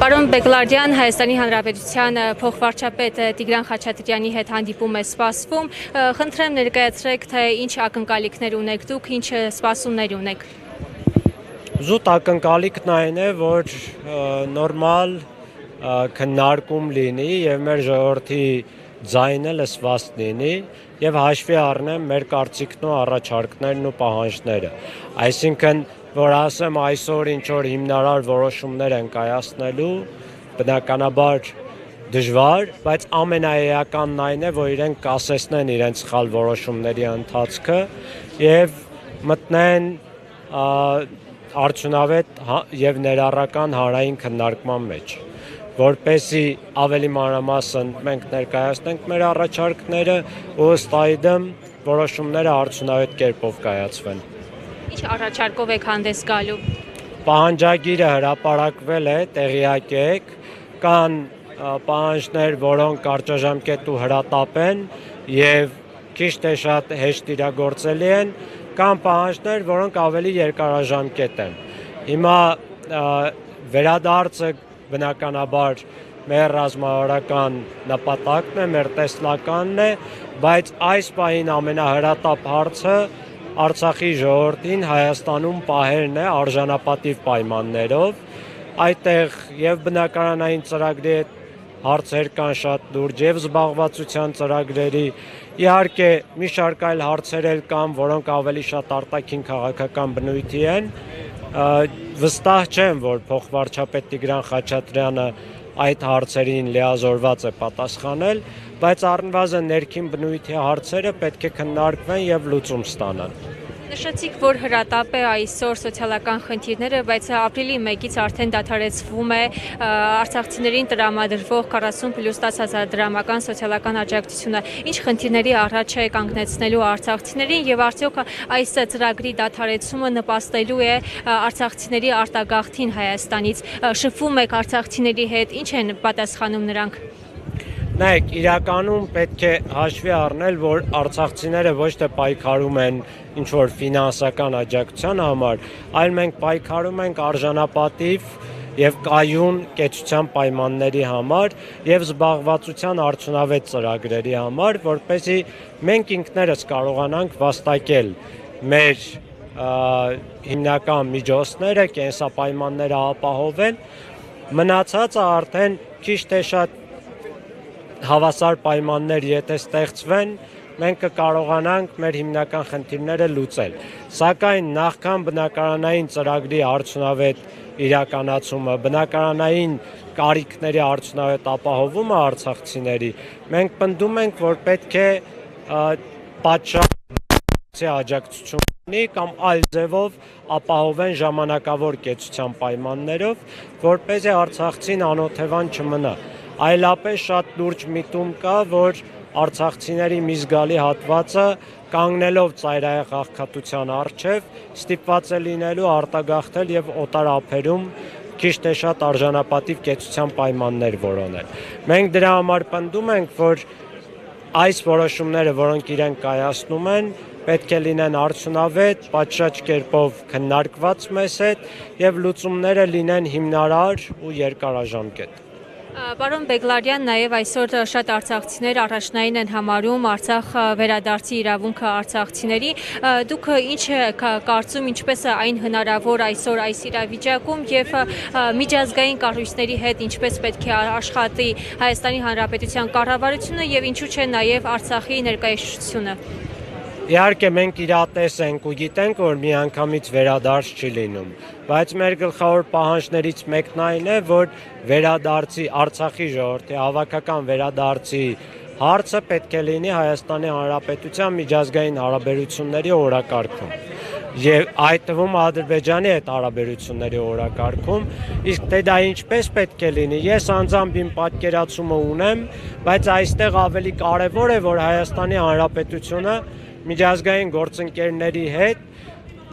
Պարոն Բեգլարդյան, Հայաստանի Հանրապետության փոխվարչապետ Տիգրան Խաչատրյանի հետ հանդիպում է սպասվում։ Խնդրեմ ներկայացրեք, թե ինչ ակնկալիքներ ունեք դուք, ինչ սպասումներ ունեք։ Զուտ ակնկալիքն այն է, որ նորմալ քննարկում լինի եւ մեր ժողովրդի ձայնը լսված լինի եւ հաշվի առնեմ մեր կարծիքն ու առաջարկներն ու պահանջները։ Այսինքն, որ ասեմ այսօր ինչ որ հիմնարար որոշումներ են կայացնելու, բնականաբար դժվար, բայց ամենաեականն այն է, որ իրենք կասեցնեն իրենց սխալ որոշումների ընթացքը եւ մտնեն արդյունավետ եւ ներառական հանրային քննարկման մեջ, որպեսզի ավելի մանրամասն մենք ներկայացնենք մեր առաջարկները ու ըստ այդմ որոշումները արդյունավետ կերպով կայացվեն։ Ինչ առաջարկով եք հանդես գալու։ Պահանջագիրը հրապարակվել է, տեղյակ եք, կան պահանջներ, որոնք կարճաժամկետ ու հրատապ են եւ քիչ թե շատ հեշտ իրագործելի են, կան պահանջներ, որոնք ավելի երկարաժամկետ են։ Հիմա վերադարձը բնականաբար մեր ռազմավարական նպատակն է, մեր տեսլականն է, բայց այս պահին ամենահրատապ հարցը Արցախի ժողովրդին Հայաստանում պահելն է արժանապատիվ պայմաններով, այդտեղ եւ բնակարանային ծրագրի հետ հարցեր կան շատ լուրջ եւ զբաղվածության ծրագրերի, իհարկե մի շարք այլ հարցեր էլ կան, որոնք ավելի շատ արտաքին քաղաքական բնույթի են, վստահ չեմ, որ փոխվարչապետ Տիգրան Խաչատրյանը այդ հարցերին լիազորված է պատասխանել, բայց առնվազն ներքին բնույթի հարցերը պետք է քննարկվեն եւ լուծում ստանան։ Նշեցիք, որ հրատապ է այսօր սոցիալական խնդիրները, բայց ապրիլի 1-ից արդեն դադարեցվում է արցախցիներին տրամադրվող 40+10,000 դրամական սոցիալական աջակցությունը։ Ինչ խնդիրների առաջ է կանգնեցնելու արցախցիներին եւ արդյոք այս ծրագրի դադարեցումը նպաստելու է արցախցիների արտագաղթին Հայաստանից։ Շփվում եք արցախցիների հետ, ինչ են պատասխանում նրանք։ Նայեք, իրականում պետք է հաշվի առնել, որ արցախցիները ոչ թե պայքարում են ինչ-որ ֆինանսական աջակցության համար, այլ մենք պայքարում ենք արժանապատիվ եւ կայուն կեցության պայմանների համար եւ զբաղվածության արդյունավետ ծրագրերի համար, որպեսզի մենք ինքներս կարողանանք վաստակել մեր հիմնական միջոցները, կենսապայմանները ապահովել, մնացածը արդեն քիչ թե շատ հավասար պայմաններ եթե ստեղծվեն, մենք կկարողանանք մեր հիմնական խնդիրները լուծել։ Սակայն նախքան բնակարանային ծրագրի արդյունավետ իրականացումը, բնակարանային կարիքների արդյունավետ ապահովումը արցախցիների, մենք պնդում ենք, որ պետք է պատշաճ աջակցություն կամ այլ ձևով ապահովեն ժամանակավոր կեցության պայմաններով, որպեսզի արցախցին անօթևան չմնա։ Այլապես շատ լուրջ միտում կա, որ արցախցիների մի զգալի հատվածը կանգնելով ծայրահեղ աղքատության առջև ստիպված է լինելու արտագաղթել եւ օտար ափերում քիչ թե շատ արժանապատիվ կեցության պայմաններ որոնել։ Մենք դրա համար պնդում ենք, որ այս որոշումները, որոնք իրենք կայացնում են, պետք է լինեն արդյունավետ, պատշաճ կերպով քննարկված մեզ հետ եւ լուծումները լինեն հիմնարար ու երկարաժամկետ։ Պարոն Բեգլարյան, նաև այսօր շատ արցախցիներ առաջնային են համարում Արցախ վերադարձի իրավունքը արցախցիների։ Դուք ինչ կարծում, ինչպես է այն հնարավոր այսօր այս իրավիճակում եւ միջազգային կառույցների հետ ինչպես պետք է աշխատի Հայաստանի Հանրապետության կառավարությունը եւ ինչու՞ չէ նաև Արցախի ներկայացությունը։ Իհարկե մենք իրատես ենք ու գիտենք, որ միանգամից վերադարձ չի լինում, բայց մեր գլխավոր պահանջներից մեկն այն է, որ վերադարձի Արցախի ժողովրդի հավաքական վերադարձի հարցը պետք է լինի Հայաստանի Հանրապետության միջազգային հարաբերությունների օրակարգում եւ այդ թվում Ադրբեջանի հետ հարաբերությունների օրակարգում, իսկ թե դա ինչպես պետք է լինի, ես անձամբ իմ պատկերացումը ունեմ, բայց այստեղ ավելի կարեւոր է, որ Հայաստանի Հանրապետությունը միջազգային գործընկերների հետ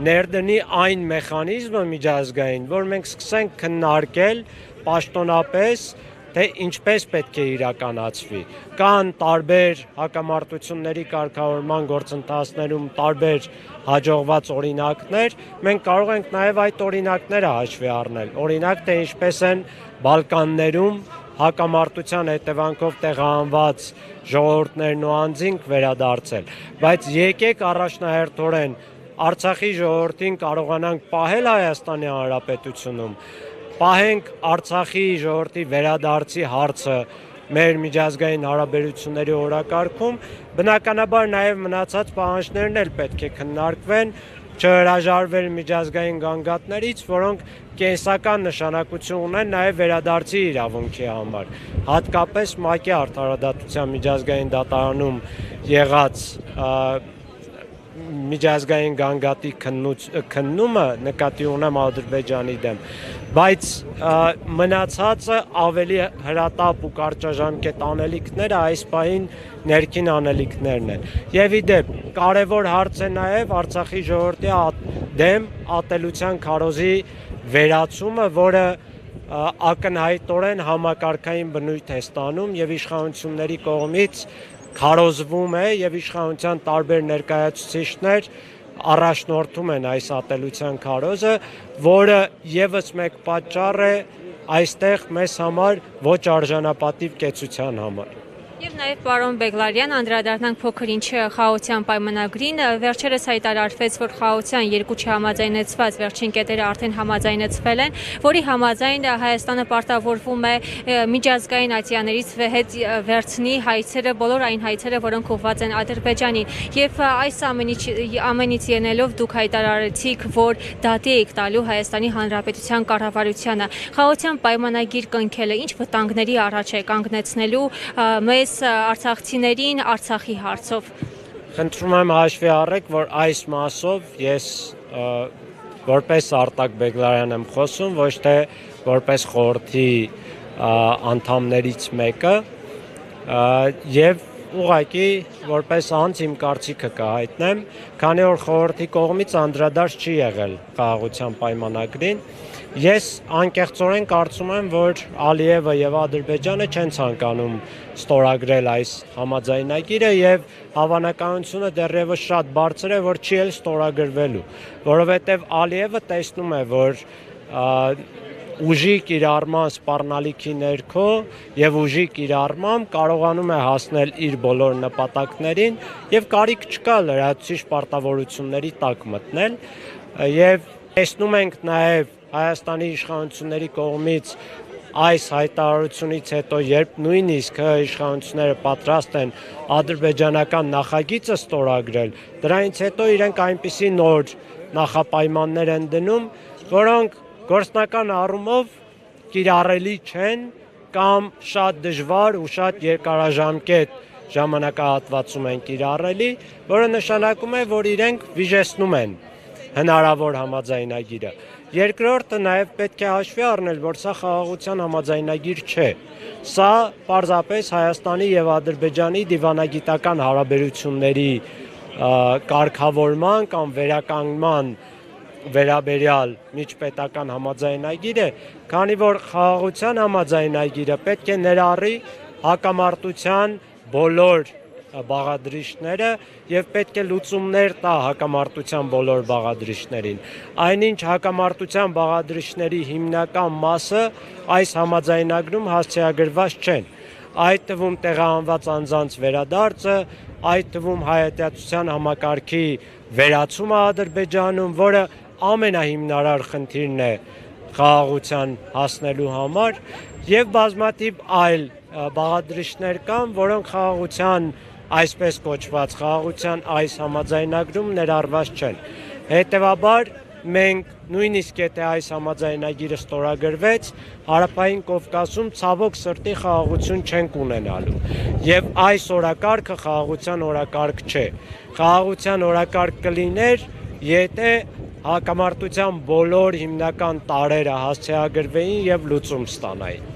ներդնի այն մեխանիզմը միջազգային, որ մենք սկսենք քննարկել պաշտոնապես, թե ինչպես պետք է իրականացվի։ Կան տարբեր հակամարտությունների կարգավորման գործընթացներում տարբեր հաջողված օրինակներ, մենք կարող ենք նաև այդ օրինակները հաշվի առնել։ Օրինակ, թե ինչպես են Բալկաններում հակամարտության հետևանքով տեղահանված ժողովուրդներն ու անձինք վերադարձել, բայց եկեք առաջնահերթորեն Արցախի ժողովրդին կարողանանք պահել Հայաստանի Հանրապետությունում, պահենք Արցախի ժողովրդի վերադարձի հարցը մեր միջազգային հարաբերությունների օրակարգում, բնականաբար նաև մնացած պահանջներն էլ պետք է քննարկվեն, չհրաժարվել միջազգային գանգատներից, որոնք կենսական նշանակություն ունեն նաև վերադարձի իրավունքի համար, հատկապես ՄԱԿ-ի Արդարադատության միջազգային դատարանում եղած միջազգային գանգատի քննումը նկատի ունեմ Ադրբեջանի դեմ, բայց մնացածը ավելի հրատապ ու կարճաժամկետ անելիքները այս պահին ներքին անելիքներն են։ Եվ ի դեպ, կարևոր հարց է նաև Արցախի ժողովրդի դեմ ատելության քարոզի վերացումը, որը ակնհայտորեն համակարգային բնույթ է ստանում եւ իշխանությունների կողմից քարոզվում է եւ իշխանության տարբեր ներկայացուցիչներ առաջնորդում են այս ատելության քարոզը, որը եւս մեկ պատճառ է այստեղ մեզ համար ոչ արժանապատիվ կեցության համար։ Եվ նաև պարոն Բեգլարյան, անդրադառնանք փոքր ինչ խաղաղության պայմանագրին, վերջերս հայտարարվեց, որ խաղաղության երկու չհամաձայնեցված վերջին կետերը արդեն համաձայնեցվել են, որի համաձայն Հայաստանը պարտավորվում է միջազգային ատյաներից հետ վերցնի հայցերը, բոլոր այն հայցերը, որոնք ուղղված են Ադրբեջանին։ Եվ այս ամենից ելնելով դուք հայտարարեցիք, որ դատի եք տալու Հայաստանի Հանրապետության կառավարությանը։ Խաղաղության պայմանագիր կնքելը ինչ վտանգների առաջ է կանգնեցնելու մեզ արցախցիներին Արցախի հարցով։ Խնդրում եմ հաշվի առեք, որ այս մասով ես որպես Արտակ Բեգլարյան եմ խոսում, ոչ թե որպես խորհրդի անդամներից մեկը, եւ ուղղակի որպես անձ իմ կարծիքը կհայտնեմ, քանի որ խորհրդի կողմից անդրադարձ չի եղել խաղաղության պայմանագրին։ Ես անկեղծորեն կարծում եմ, որ Ալիևը եւ Ադրբեջանը չեն ցանկանում ստորագրել այս համաձայնագիրը եւ հավանականությունը դեռևս շատ բարձր է, որ չի էլ ստորագրվելու, որովհետեւ Ալիևը տեսնում է, որ ուժի կիրառման սպառնալիքի ներքո եւ ուժի կիրառմամբ կարողանում է հասնել իր բոլոր նպատակներին եւ կարիք չկա լրացուցիչ պարտավորությունների տակ մտնել եւ տեսնում ենք նաեւ Հայաստանի իշխանությունների կողմից այս հայտարարությունից հետո, երբ նույնիսկ իշխանությունները պատրաստ են ադրբեջանական նախագիծը ստորագրել, դրանից հետո իրենք այնպիսի նոր նախապայմաններ են դնում, որոնք գործնական առումով կիրառելի չեն կամ շատ դժվար ու շատ երկարաժամկետ ժամանակահատվածում են կիրառելի, որը նշանակում է, որ իրենք վիժեցնում են հնարավոր համաձայնագիրը։ Երկրորդը նաև պետք է հաշվի առնել, որ սա խաղաղության համաձայնագիր չէ։ Սա պարզապես Հայաստանի եւ Ադրբեջանի դիվանագիտական հարաբերությունների կարգավորման կամ վերականգնման վերաբերյալ միջպետական համաձայնագիր է, քանի որ խաղաղության համաձայնագիրը պետք է ներառի հակամարտության բոլոր բաղադրիչները եւ պետք է լուծումներ տա հակամարտության բոլոր բաղադրիչներին։ Այնինչ հակամարտության բաղադրիչների հիմնական մասը այս համաձայնագրում հասցեագրված չեն։ Այդ թվում տեղահանված անձանց վերադարձը, այդ թվում հայատյացության համակարգի վերացումը Ադրբեջանում, որը ամենահիմնարար խնդիրն է խաղաղության հասնելու համար, եւ բազմաթիվ այլ բաղադրիչներ կան, որոնք խաղաղության այսպես կոչված խաղաղության այս համաձայնագրում ներառված չեն։ Հետևաբար մենք նույնիսկ եթե այս համաձայնագիրը ստորագրվեց, Հարավային Կովկասում ցավոք սրտի խաղաղություն չենք ունենալու։ Եվ այս օրակարգը խաղաղության օրակարգ չէ։ Խաղաղության օրակարգ կլիներ, եթե հակամարտության բոլոր հիմնական տարրերը հասցեագրվեին եւ լուծում ստանային։